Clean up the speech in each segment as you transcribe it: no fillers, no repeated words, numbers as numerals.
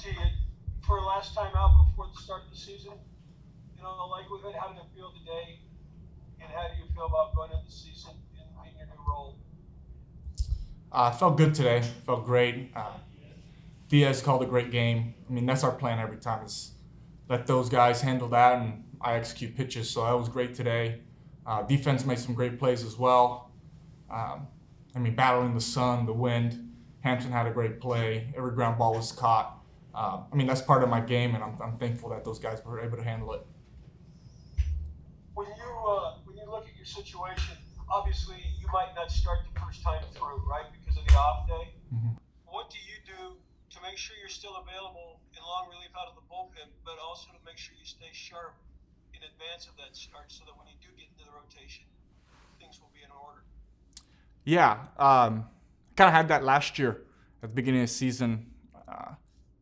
JT, for last time out before the start of the season, like with it, how did it feel today, and how do you feel about going into the season in your new role? I felt good today. Felt great. Diaz called a great game. I mean, that's our plan every time is let those guys handle that, and I execute pitches. So that was great today. Defense made some great plays as well. Um, I mean, battling the sun, the wind. Hampton had a great play. Every ground ball was caught. I mean, that's part of my game, and I'm thankful that those guys were able to handle it. When you look at your situation, obviously you might not start the first time through, right, because of the off day. Mm-hmm. What do you do to make sure you're still available in long relief out of the bullpen, but also to make sure you stay sharp in advance of that start, so that when you do get into the rotation, things will be in order? Yeah, kind of had that last year at the beginning of the season. Uh,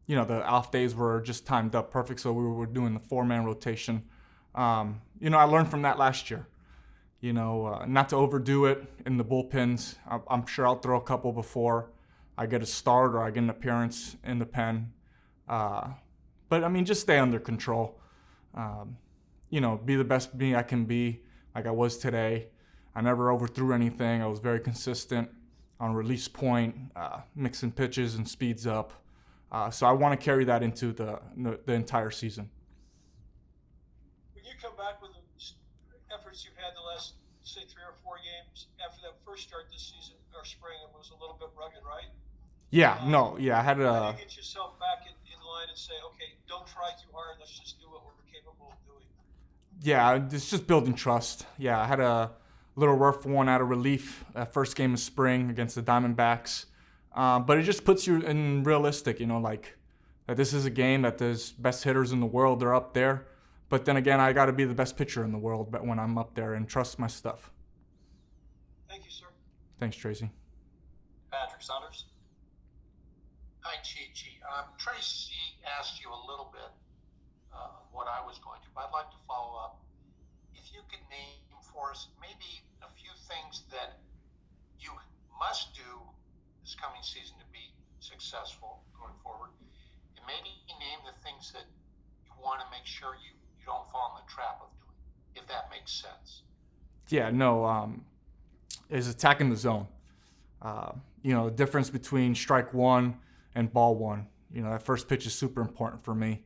the off days were just timed up perfect, so we were doing the four-man rotation. I learned from that last year. Not to overdo it in the bullpens. I'm sure I'll throw a couple before I get a start or I get an appearance in the pen. Uh, but I mean, just stay under control. Um, be the best me I can be, like I was today. I never overthrew anything. I was very consistent on release point, mixing pitches and speeds up. So I want to carry that into the entire season. When you come back with the efforts you've had the last, say, 3 or 4 games after that first start this season or spring, it was a little bit rugged, right? Yeah, no, yeah, I had How a do you get yourself back in line and say, okay, don't try too hard, let's just do what we're capable of doing? yeah, it's just building trust. Yeah, I had a little rough one out of relief that first game of spring against the Diamondbacks. But it just puts you in realistic, like that this is a game that there's best hitters in the world, they're up there. But then again, I got to be the best pitcher in the world but when I'm up there and trust my stuff. Thank you, sir. Thanks, Tracy. Patrick Saunders. Hi, Chi. Tracy asked you a little bit what I was going to, but I'd like to follow up. If you could name for us maybe a few things that you must do this coming season to be successful going forward, and maybe name the things that you want to make sure you don't fall in the trap of doing, if that makes sense. Yeah, no, is attacking the zone. The difference between strike one and ball one. That first pitch is super important for me.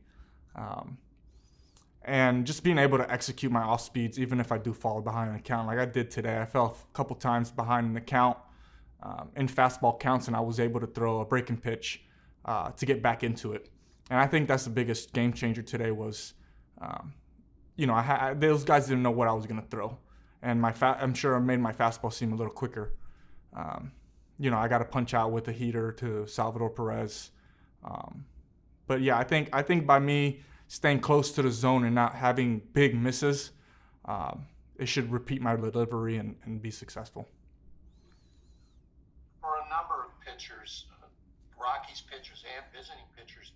And just being able to execute my off speeds, even if I do fall behind in the count, like I did today. I fell a couple times behind in the count in fastball counts, and I was able to throw a breaking pitch to get back into it. And I think that's the biggest game changer today was, those guys didn't know what I was going to throw. And I'm sure I made my fastball seem a little quicker. I got to punch out with a heater to Salvador Perez. But yeah, I think by me staying close to the zone and not having big misses, it should repeat my delivery and be successful. For a number of pitchers, Rockies pitchers and visiting pitchers,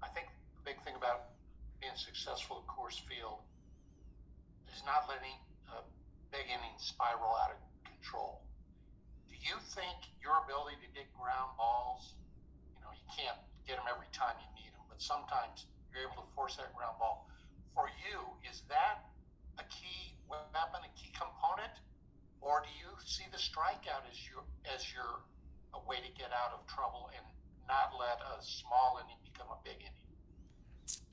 I think the big thing about being successful at Coors Field is not letting big innings spiral out of control. Do you think your ability to get ground balls, you can't get them every time you need them, but sometimes you're able to force that ground ball. For you, is that a key weapon, a key component, or do you see the strikeout as your a way to get out of trouble and not let a small inning become a big inning?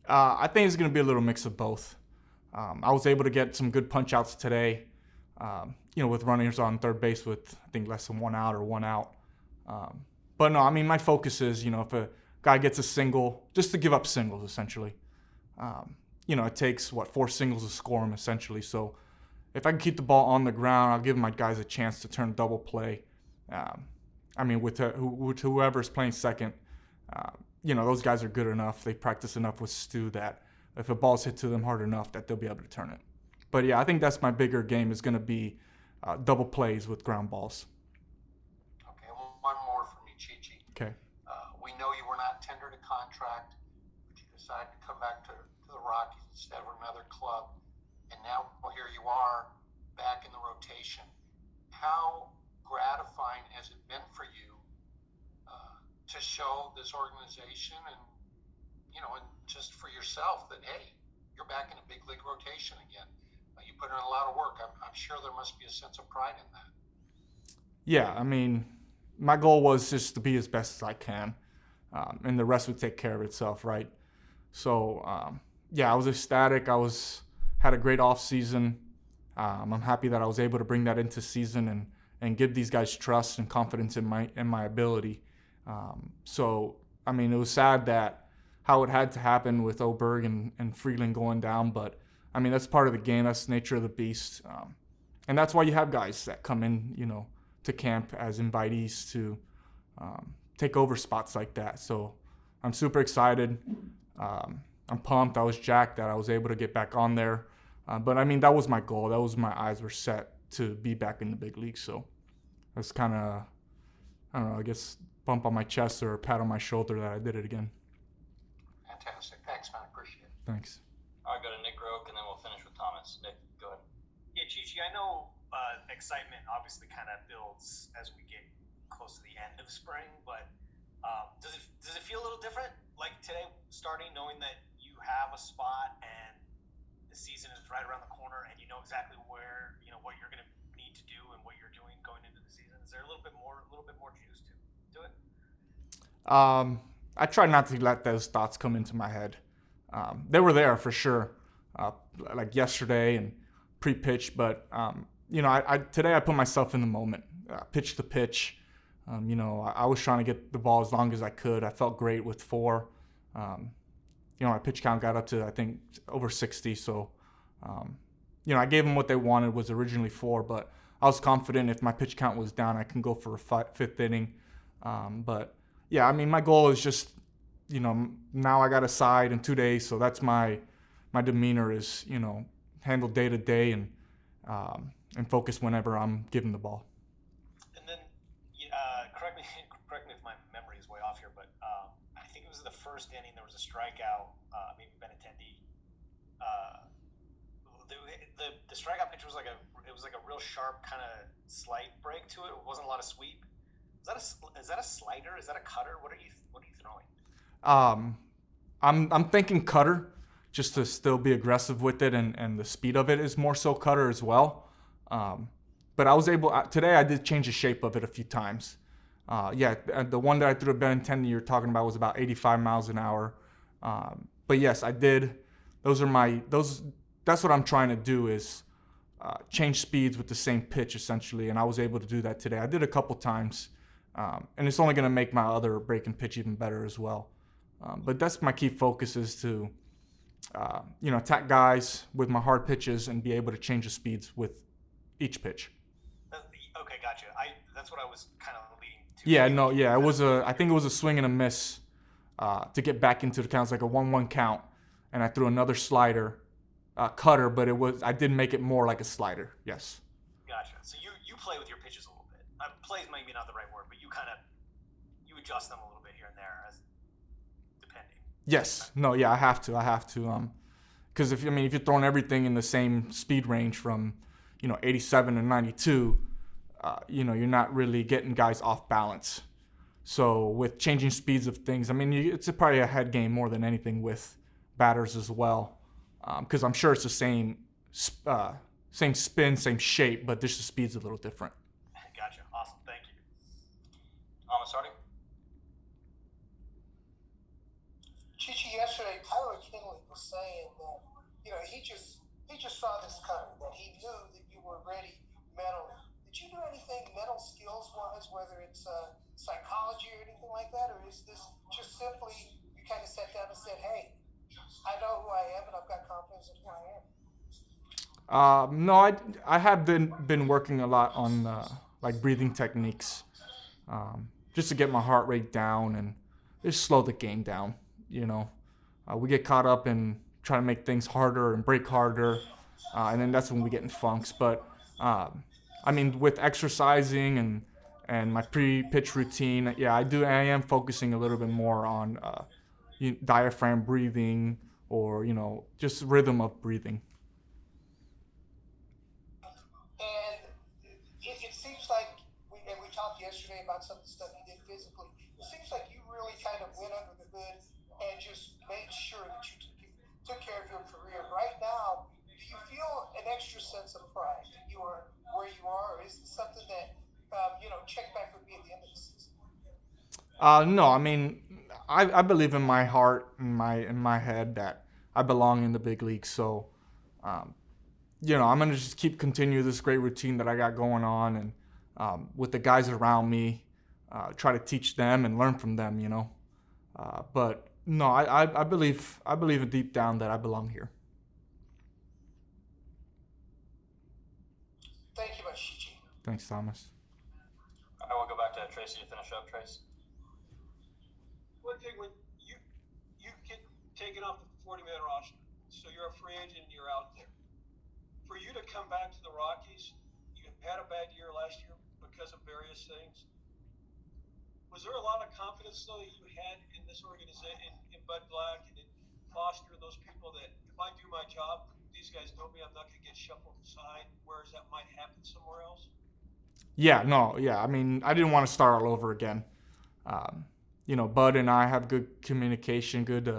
I think it's going to be a little mix of both. I was able to get some good punch outs today, with runners on third base with, I think, less than 1 out or 1 out. But no, I mean, my focus is, if a guy gets a single, just to give up singles, essentially. It takes, 4 singles to score him, essentially. So if I can keep the ball on the ground, I'll give my guys a chance to turn double play. With whoever's playing second, those guys are good enough. They practice enough with Stu that if a ball's hit to them hard enough that they'll be able to turn it. But yeah, I think that's my bigger game is going to be double plays with ground balls. Okay, well, one more for me, Chi. Okay. We know you were not tendered a contract, but you decided to come back to the Rockies instead of another club. And now, well, here you are back in the rotation. How gratifying has it been for you to show this organization and and just for yourself that, hey, you're back in a big league rotation again. You put in a lot of work. I'm sure there must be a sense of pride in that. Yeah, I mean, my goal was just to be as best as I can, and the rest would take care of itself, right? So, yeah, I was ecstatic. Had a great off season. I'm happy that I was able to bring that into season and give these guys trust and confidence in my ability. So, I mean, it was sad that how it had to happen with Oberg and Freeland going down, but I mean, that's part of the game. That's the nature of the beast. And that's why you have guys that come in, to camp as invitees to take over spots like that. So I'm super excited. I'm pumped. I was jacked that I was able to get back on there. But I mean, that was my goal. That was my eyes were set to be back in the big league. So that's kind of, I don't know, I guess bump on my chest or a pat on my shoulder that I did it again. Fantastic. Thanks, man. Appreciate it. Thanks. All right, go to Nick Roque, and then we'll finish with Thomas. Nick, go ahead. Yeah, Chichi, I know excitement obviously kind of builds as we get close to the end of spring, but does it feel a little different, like today, starting knowing that you have a spot and the season is right around the corner, and you know exactly where what you're going to need to do and what you're doing going into the season? Is there a little bit more juice to it? I try not to let those thoughts come into my head. They were there for sure, like yesterday and pre-pitch, but today I put myself in the moment, pitch to pitch. I was trying to get the ball as long as I could. I felt great with 4. My pitch count got up to, I think, over 60. So, I gave them what they wanted, was originally 4, but I was confident if my pitch count was down, I can go for a 5th inning. But yeah, I mean, my goal is just, now I got a side in 2 days. So that's my demeanor is, handle day to day and focus whenever I'm given the ball. And then, correct me if my memory is way off here, but I think it was in the first inning there was a strikeout, maybe Benintendi. The strikeout pitch was like a real sharp kind of slight break to it. It wasn't a lot of sweep. Is that a slider? Is that a cutter? What are you throwing? I'm thinking cutter, just to still be aggressive with it, and the speed of it is more so cutter as well. But I was able today. I did change the shape of it a few times. The one that I threw at Benintendi you're talking about was about 85 miles an hour. But yes, I did. That's what I'm trying to do is change speeds with the same pitch essentially, and I was able to do that today. I did a couple times, and it's only going to make my other break and pitch even better as well. But that's my key focus is to attack guys with my hard pitches and be able to change the speeds with each pitch. Okay, gotcha. That's what I was kind of leading to. Yeah, no, yeah, I think it was a swing and a miss to get back into the count. It's like a 1-1 count, and I threw another slider, cutter, but I did make it more like a slider. Yes. Gotcha. So you play with your pitches a little bit. Plays might be not the right word, but you adjust them a little bit here and there as depending. Yes. No. Yeah. I have to. Because if you're throwing everything in the same speed range from 87 and 92, you're not really getting guys off balance. So with changing speeds of things, it's probably a head game more than anything with batters as well. Because I'm sure it's the same spin, same shape, but just the speed's a little different. Gotcha. Awesome. Thank you. Sorry. Chichi, yesterday, Tyler Kinley was saying that, he just saw this coming, that he knew that you were ready mentally. Did you do anything mental skills-wise, whether it's psychology or anything like that, or is this just simply you kind of sat down and said, hey, I know who I am and I've got confidence in who I am? No, I have been working a lot on like breathing techniques, just to get my heart rate down and just slow the game down. We get caught up in trying to make things harder and break harder, and then that's when we get in funks. But with exercising and my pre-pitch routine, yeah, I am focusing a little bit more on diaphragm breathing or just rhythm of breathing. And it seems like we talked yesterday about some of the stuff you did physically. It seems like you really kind of went under the hood and just made No, I mean, I believe in my heart, in my head, that I belong in the big leagues. So, I'm gonna just continue this great routine that I got going on, and with the guys around me, try to teach them and learn from them. But no, I believe deep down that I belong here. Thank you much, Chichi. Thanks, Thomas. All right, we'll go back to Tracy to finish up. Trace. One thing, when you get taken off the 40-man roster, so you're a free agent and you're out there. For you to come back to the Rockies, you had a bad year last year because of various things. Was there a lot of confidence though that you had in this organization, in Bud Black and in Foster and those people, that if I do my job, these guys know me, I'm not going to get shuffled aside, whereas that might happen somewhere else? Yeah, no, yeah. I mean, I didn't want to start all over again. Bud and I have good communication, good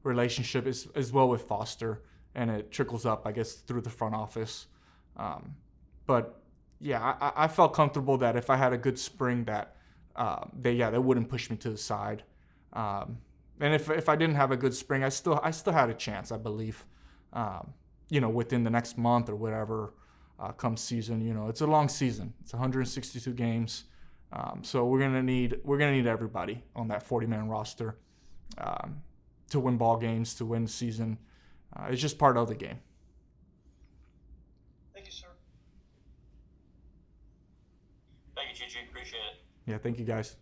relationship as well with Foster, and it trickles up, I guess, through the front office. But yeah, I felt comfortable that if I had a good spring, that they wouldn't push me to the side. And if I didn't have a good spring, I still had a chance, I believe. Within the next month or whatever, come season. It's a long season. It's 162 games. So we're gonna need everybody on that 40-man roster to win ball games, to win the season. It's just part of the game. Thank you, sir. Thank you, Chichi. Appreciate it. Yeah, thank you guys.